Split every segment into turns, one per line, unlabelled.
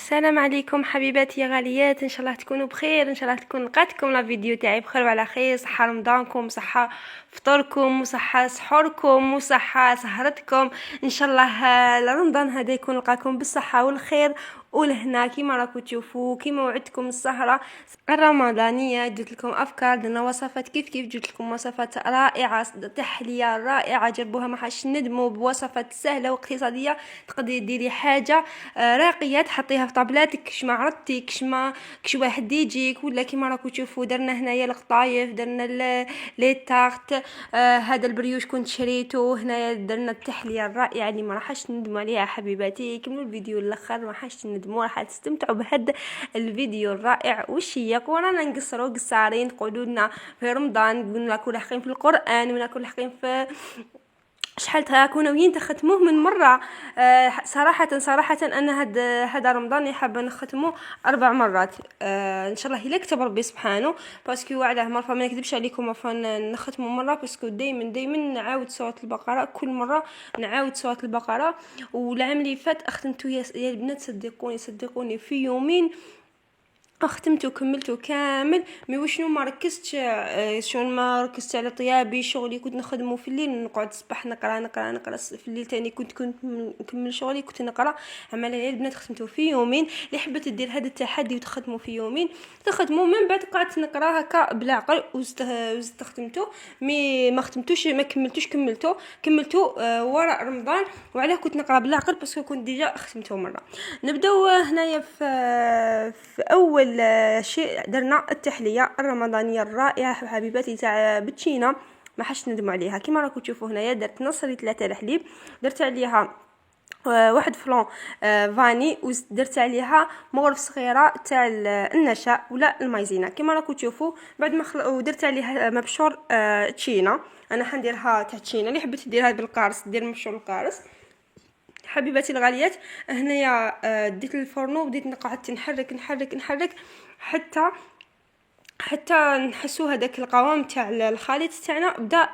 السلام عليكم حبيباتي يا غاليات، ان شاء الله تكونوا بخير، ان شاء الله تكون لقاتكم لا فيديو تاعي بخير وعلى خير. صحه رمضانكم، صحه فطوركم، وصحه سحوركم، وصحه سهرتكم. ان شاء الله رمضان هذا يكون لقاكم بالصحه والخير ولهنا كيما راكم تشوفوا. كيما وعدتكم السهره الرمضانيه جبت لكم افكار، درنا وصفات كيف جبت لكم وصفات رائعه، تحليه رائعه، جربوها ما حاش ندموا، بوصفات سهله واقتصاديه. تقدري ديري حاجه راقيه تحطيها في طابلاتك كش ما عرضتي كش واحد يجيك، ولا كيما راكم تشوفوا درنا هنايا القطايف، درنا لي تارت. هذا البريوش كنت شريته هنايا، درنا التحليه الرائعه اللي ما راحش ندموا عليها. حبيباتي كملوا الفيديو للاخر، ما راحش تندموا، راح تستمتعوا بهذا الفيديو الرائع والشيق. ورانا نقصروا قصارين تقولوا لنا في رمضان قلنا كل حقين في القران ولا كل حقين في شحال تكونوا ناويين تختموه من مره. صراحه انا هذا رمضان حابه نختمه 4 مرات ان شاء الله الا كتب ربي سبحانه، باسكو وعده مره ما نكذبش عليكم، مره نختمه مره، باسكو دائما نعاود سوره البقره، كل مره نعاود سوره البقره. والعام اللي فات اختمته يا البنات، صدقوني في يومين اختمته وكملته كامل. مي وشنو ما ركزتش، شلون ما ركزت على طيابي شغلي، كنت نخدمه في الليل، نقعد الصباح نقرا في الليل تاني كنت نكمل شغلي، كنت نقرا. عمل يا البنات ختمته في يومين. اللي حبت دير هذا التحدي وتخدموا في يومين تخدموا، من بعد قعدت نقرا هكا بالعقل واستخدمته. مي ما ختمتوش، ما كملته وراء رمضان، وعلاه كنت نقرا بالعقل باسكو كنت ديجا ختمته مره. نبداو هنايا في اول شيء درنا التحليه الرمضانيه الرائعه حبيباتي تاع بتشينا، ما حش ندموا عليها. كيما راكم تشوفوا هنايا درت نصري 3 الحليب، درت عليها واحد فلون فاني، ودرت عليها مغرف صغيره تاع النشا ولا المايزينا كيما راكم تشوفوا. بعد ما ودرت عليها مبشور تشينا، انا حنديرها تاع تشينا. اللي حبيت ديرها بالقارص دير مبشور القارص. حبيباتي الغاليات هنايا ديت الفرنو وبديت قعدت نحرك حتى نحسوا هذاك القوام تاع الخليط تاعنا بدا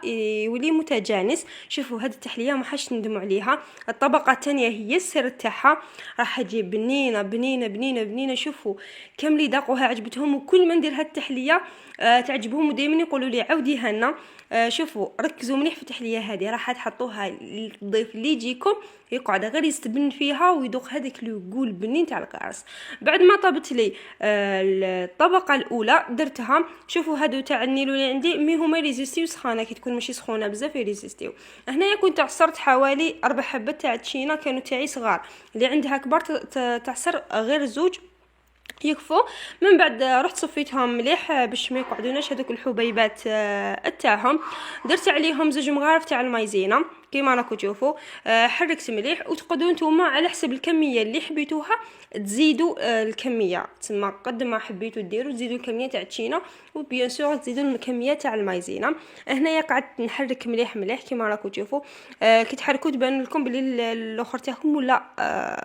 يولي متجانس. شوفوا هذه التحليه ما حش ندموا عليها. الطبقه الثانيه هي السر تاعها، راح تجي بنينه. شوفوا كاملي ذاقوها عجبتهم، وكل ما ندير هذه التحليه تعجبهم ودائما يقولوا لي عاوديها لنا. شوفوا ركزوا مليح في التحليه هذه، راح تحطوها للضيف اللي يجيكم يقعد غير يستبن فيها ويذوق هذاك القول بنين تاع القارص. بعد ما طابت لي الطبقه الاولى درتها. شوفوا هادو تاع النيلو اللي عندي مي هما ريزيستيو سخانه، كي تكون ماشي سخونه بزاف ريزيستيو. هنايا كنت عصرت حوالي 4 حبات تاع تشينا، كانوا تاعي صغار، اللي عندها كبار تعصر غير 2 يكفوا. من بعد رحت صفيتهم مليح باش ما يقعدوناش هذوك الحبيبات تاعهم. درت عليهم 2 مغارف تاع المايزينا كيما راكم تشوفوا. حركت مليح، وتقدروا نتوما على حسب الكميه اللي حبيتوها تزيدوا الكميه، تما قد ما حبيتوا ديروا تزيدوا الكميه تاع التشينا، وبيان سور تزيدوا الكميه تاع المايزينا. هنايا قعدت نحرك مليح كيما راكم تشوفوا. كي تحركوا تبان لكم بلي الاخر تاعكم ولا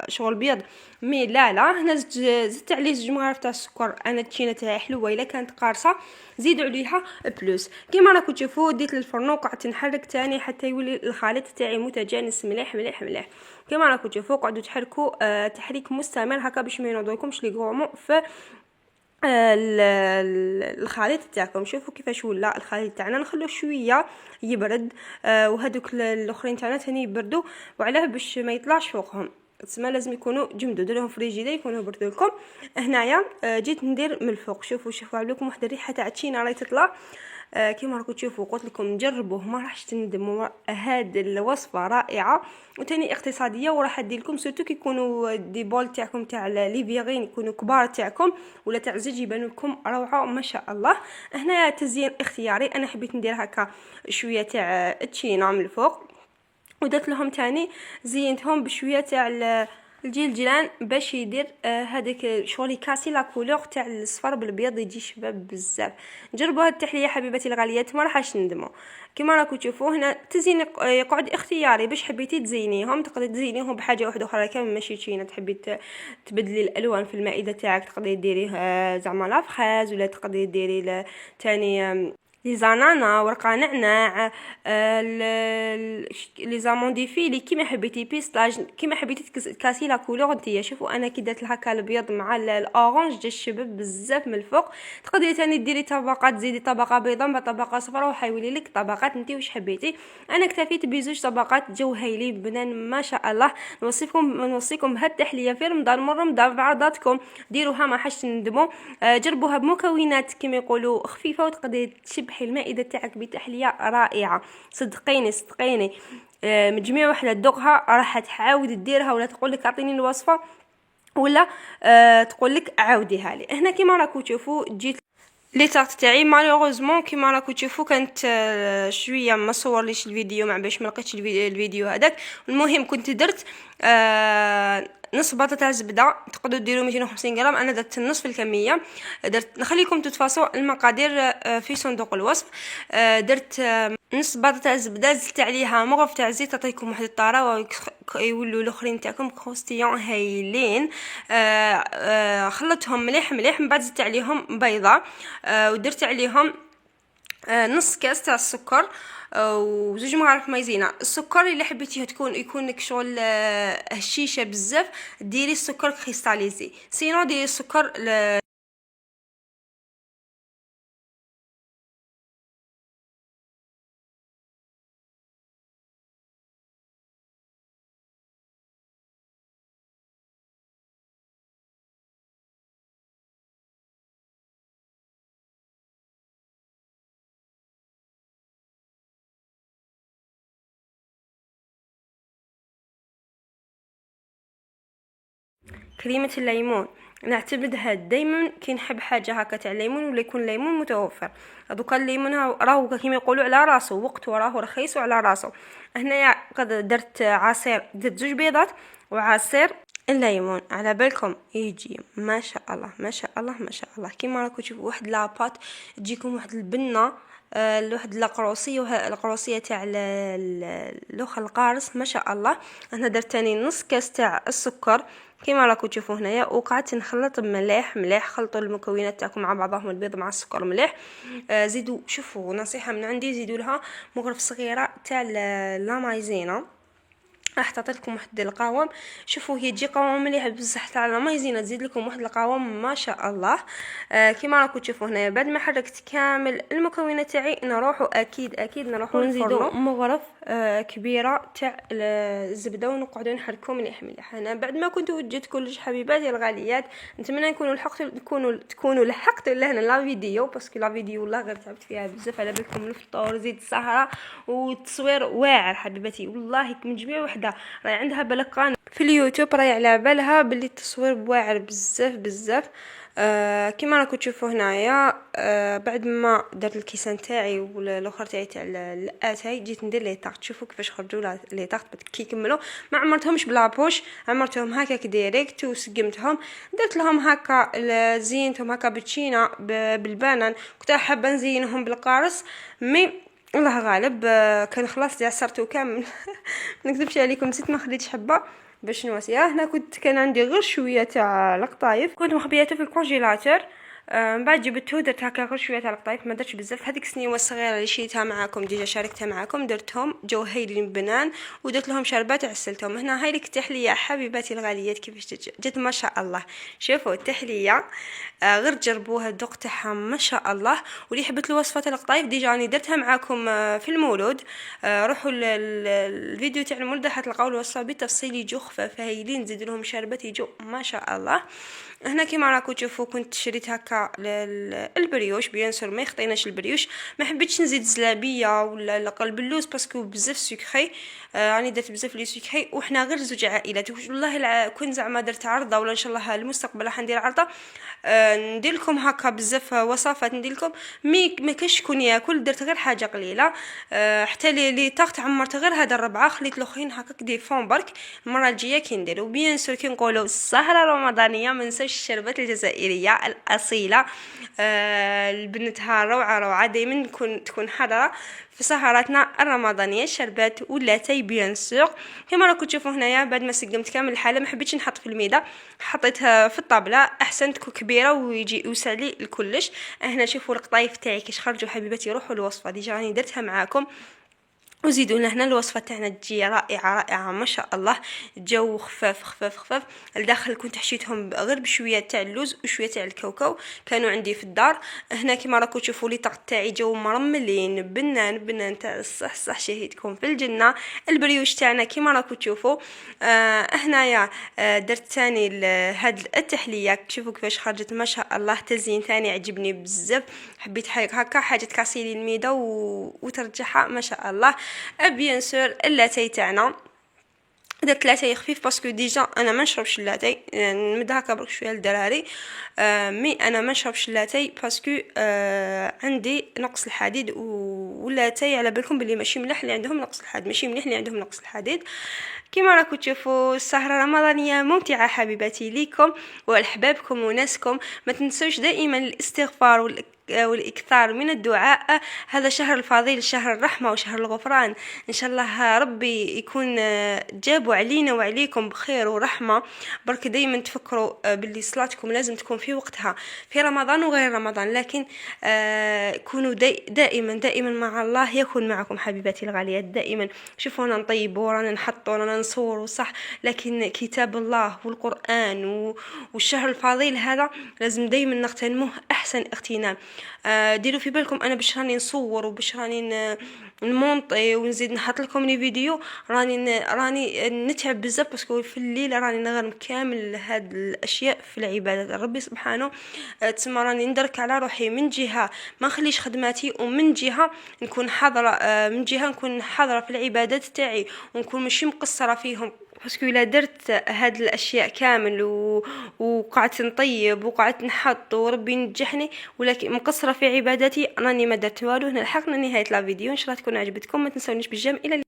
شغل بيض، مي لا هنا زدت عليه 2 مغارف تاع السكر. انا التشينا تاعي حلوه، الا كانت قارصه زيدوا عليها بلوس. كيما راكم تشوفوا ديت الفرن وقعدت نحرك تاني حتى يولي الخليط تاعي متجانس مليح. كيما راكم تشوفوا قعدوا تحركوا تحريك مستمر هكا باش ما ينوضلكمش لي غومو في الخليط تاعكم. شوفوا كيفاش ولا الخليط تاعنا، نخلوه شويه يبرد وهذوك الاخرين تاعنا ثاني يبردوا، وعلاه باش ما يطلعش فوقهم تسمى لازم يكونوا جمدوا، ديروهم فريجيدي يكونوا بردوا لكم. هنايا جيت ندير من الفوق. شوفوا عليكم واحد الريحه تاع تشينا راهي تطلع. كيما راكم تشوفوا قلت لكم جربوه ما راحش تندموا، هذه الوصفه رائعه وثاني اقتصاديه، وراح ندير لكم سورتو كي يكونوا دي بول تاعكم تاع لي فيغين يكونوا كبار تاعكم ولا تاع زوج يبانوا لكم روعه ما شاء الله. هنايا تزيين اختياري، انا حبيت ندير هكا شويه تاع التشينا من الفوق، ودرت لهم تاني زينتهم بشويه تاع الجيران باش يدير هذاك شغل كاسي لا كولور تاع الصفر بالبيض يجي شباب بزاف. جربوا هذه التحليه حبيباتي الغاليات ما راحش ندموا. كما راكم تشوفوا هنا تزيين يقعد اختياري، باش حبيتي تزينيهم تقدري تزينيهم بحاجه واحده اخرى كامل ماشي تشينا. تحبي تبدلي الالوان في المائده تاعك تقدري ديريه زعما لافخاز، ولا تقدري ديري ثاني لي زانانا، ورق نعناع، لي زامونديفيلي كيما حبيتي، بيستاج كيما حبيتي تكاسي لا كولور نتيا. شوفوا انا كي درت هكا الابيض مع الاورانج جا الشباب بزاف من الفوق. تقدري ثاني ديري طبقات، تزيدي طبقه بيضاء مع طبقه صفراء وحيولي لك طبقات انت واش حبيتي. انا اكتفيت بزوج طبقات جو هايلين بنان ما شاء الله. نوصيكم بهاد التحليه في رمضان، من رمضان بعرضاتكم ديروها ما حاش تندموا. جربوها بمكونات كما يقولوا خفيفه وتقدري تشبحي المائده تاعك بتحليه رائعه. صدقيني صدقيني، مجميع وحده تذوقها راح تعاود ديرها ولا تقول لك اعطيني الوصفه ولا تقول لك عاوديها لي. هنا كيما راكم تشوفوا جيت لي تارت تاعي مالوغوزمون كيما راكم تشوفوا كانت شويه ما صورليش الفيديو مع باش ما لقيتش الفيديو هذاك. المهم كنت درت نص باطه تاع زبده، تقدروا ديروا 250 غرام، انا درت نصف الكميه. درت نخليكم تتفاصوا المقادير في صندوق الوصف. درت نص باطه تاع الزبده، زدت عليها مغرف تاع الزيت تعطيكم واحد الطراوه يولوا الاخرين تاعكم كروستيون هايلين. خلطتهم مليح مليح، من بعد زدت عليهم بيضه، ودرت عليهم نص كاس تاع السكر وزوج مغارف مايزينا. السكر اللي حبيتيه يكون لك شغل هشيشه بزاف ديري السكر كريستاليزي، سينو ديري السكر كريمه الليمون. نعتمدها دائما كي نحب حاجه هكا تاع الليمون ولا يكون الليمون متوفر. دوكا الليمون راهو كيما يقولوا على راسو، وقت وراه رخيص وعلى راسو. هنايا قد درت عصير، درت زوج بيضات وعصير الليمون. على بالكم يجي ما شاء الله ما شاء الله ما شاء الله. كيما راكم تشوفوا واحد لاباط تجيكم واحد البنه لواحد القروصيه، القروصيه تاع الاخر القارص ما شاء الله. انا درت تاني نص كاس تاع السكر كيما راكم تشوفوا هنايا، وقعدت نخلط مليح مليح. خلطوا المكونات تاعكم مع بعضهم، البيض مع السكر مليح. زيدوا، شوفوا نصيحه من عندي، زيدوا لها مغرف صغيره تاع لا مايزينا. راح تعطي لكم واحد القوام، شوفوا هي تجي قوام مليح بصح تاع المايزينا تزيد لكم واحد القوام ما شاء الله. كيما راكم تشوفوا هنايا بعد ما حركت كامل المكونات تاعي نروحوا اكيد نروحوا نزيدوا مغرف كبيره تاع الزبده ونقعدوا نحركوا مليح مليح. انا بعد ما كنت وجدت كلش حبيباتي الغاليات، نتمنى تكونوا لحقتوا لهنا لا فيديو، باسكو لا فيديو والله غير تعبت فيها بزاف. على بالكم الفطور زيد السهره والتصوير واعر حبيباتي، والله من جميع وحده راهي عندها بلقان في اليوتيوب راهي على بالها باللي التصوير واعر بزاف بزاف. كيما راكم تشوفوا هنايا بعد ما درت الكيسان تاعي والاخر تاعي تاع الاتاي جيت ندير لي طاغت. شوفوا كيفاش خرجوا لي طاغت كي كملوا. ما عمرتهمش بلابوش، عمرتهم هكاك ديريكت وسقمتهم. درت لهم هكا زينتهم هكا بتشينا بالبنان. كنت حابه نزينهم بالقارص مي الله غالب كان خلاص عصرته كامل. ما نكذبش عليكم نسيت ما خديتش حبه باش نواسيها. هنا كان عندي غير شويه تاع القطايف كنت مخبياته في الكونجيلاتور. من بعد جبته درت هكا غير شويه تاع القطايف، ما درتش بزاف. هذيك السنيوه الصغيره اللي شريتها معاكم ديجا شاركتها معاكم درتهم جو هايلين بنان، ودرت لهم شربات عسلتهم. هنا هاي لك التحليه حبيباتي الغاليات كيفاش جات ما شاء الله. شوفوا التحليه غير تجربوها، الذوق تاعها ما شاء الله. واللي حبت الوصفه تاع القطايف ديجا راني درتها معاكم في المولود. روحوا الفيديو تاع المولود حتلقاو الوصفه بالتفصيل، يجوا خفاف هايلين، زيدوا لهم شربات يجوا ما شاء الله. هنا كيما راكم تشوفوا كنت شريت هكا البريوش، بيان سور ما يخطيناش البريوش. ما حبيتش نزيد زلابيه ولا قلب اللوز باسكو بزاف سكري. راني درت بزاف لي سكري، وحنا غير زوج عائلات. والله كون زعما درت عرضه ولا ان شاء الله المستقبل راح ندير عرضه ندير لكم هكا بزاف وصفات ندير لكم. ما كاش شكون ياكل، درت غير حاجه قليله. حتى لي طاقت عمرت غير هذا الربعه، خليت الاخرين هكاك دي فون برك. المره الجايه كي ندير. وبيان سور كي نقولوا السهره الرمضانيه ما ننساوش الشربات الجزائريه الاصيله. جميله. البنتها روعه دائما تكون حاضره في سهراتنا الرمضانيه. شربات ولاتاي بيان سور كما راكم تشوفوا هنايا. بعد ما سقمت كامل الحاله ما حبيتش نحط في الميده، حطيتها في الطابله احسن تكون كبيره ويجي يوسع لي الكلش. هنا شوفوا القطايف تاعي كيش خرجوا حبيباتي. روحوا الوصفه ديجا راني درتها معاكم وزيدوا لنا هنا الوصفه تاعنا تجي رائعه ما شاء الله. جو خفاف الداخل كنت حشيتهم غير بشويه تاع اللوز وشويه تاع الكاوكاو كانوا عندي في الدار. هنا كما راكم تشوفوا لي طاق تاعي جو مرملين بنان تاع الصح شهيتكم في الجنه. البريوش تاعنا كما راكم تشوفوا. هنايا درت ثاني هاد التحليه تشوفوا كيفاش خرجت ما شاء الله. تزيين ثاني عجبني بزاف، حبيت هكا حاجه تكاسيلي الميده وترجعها ما شاء الله. بيان سور اللاتاي تاعنا درت لاتاي خفيف باسكو ديجا انا ما نشربش اللاتاي، نمد هكا برك شويه للدراري. مي انا ما نشربش اللاتاي باسكو عندي نقص الحديد، واللاتاي على بالكم بلي ماشي مليح اللي عندهم نقص الحديد، ماشي مليح اللي عندهم نقص الحديد. كما راكم تشوفوا السهره الرمضانيه ممتعه حبيباتي ليكم واحبابكم وناسكم. ما تنسوش دائما الاستغفار والإكثار من الدعاء. هذا شهر الفضيل، شهر الرحمة وشهر الغفران. إن شاء الله ربي يكون جابوا علينا وعليكم بخير ورحمة. برك دايما تفكروا باللي صلاتكم لازم تكون في وقتها في رمضان وغير رمضان، لكن كونوا دائما مع الله يكون معكم حبيباتي الغاليات. دائما شوفونا نطيب ورانا نحط ورانا نصور صح، لكن كتاب الله والقرآن والشهر الفضيل هذا لازم دائما نغتنموه أحسن اغتنام. ديروا في بالكم انا باش راني نصور وباش راني نمونطي ونزيد نحط لكم لي فيديو راني نتعب بزاف باسكو في الليل راني نغرم كامل هاد الاشياء في العبادات ربي سبحانه. تسمى راني ندرك على روحي من جهه ما نخليش خدماتي، ومن جهه نكون حاضره في العبادات تاعي ونكون ماشي مقصره فيهم. باسكو الا درت هاد الاشياء كامل وقعدت نطيب وقعدت نحط وربي ينجحني ولكن مقصره في عبادتي راني ما درت والو. هنا لحقنا نهايه لا فيديو، ان شاء الله تكون عجبتكم. ما تنسونيش بالجيم. الى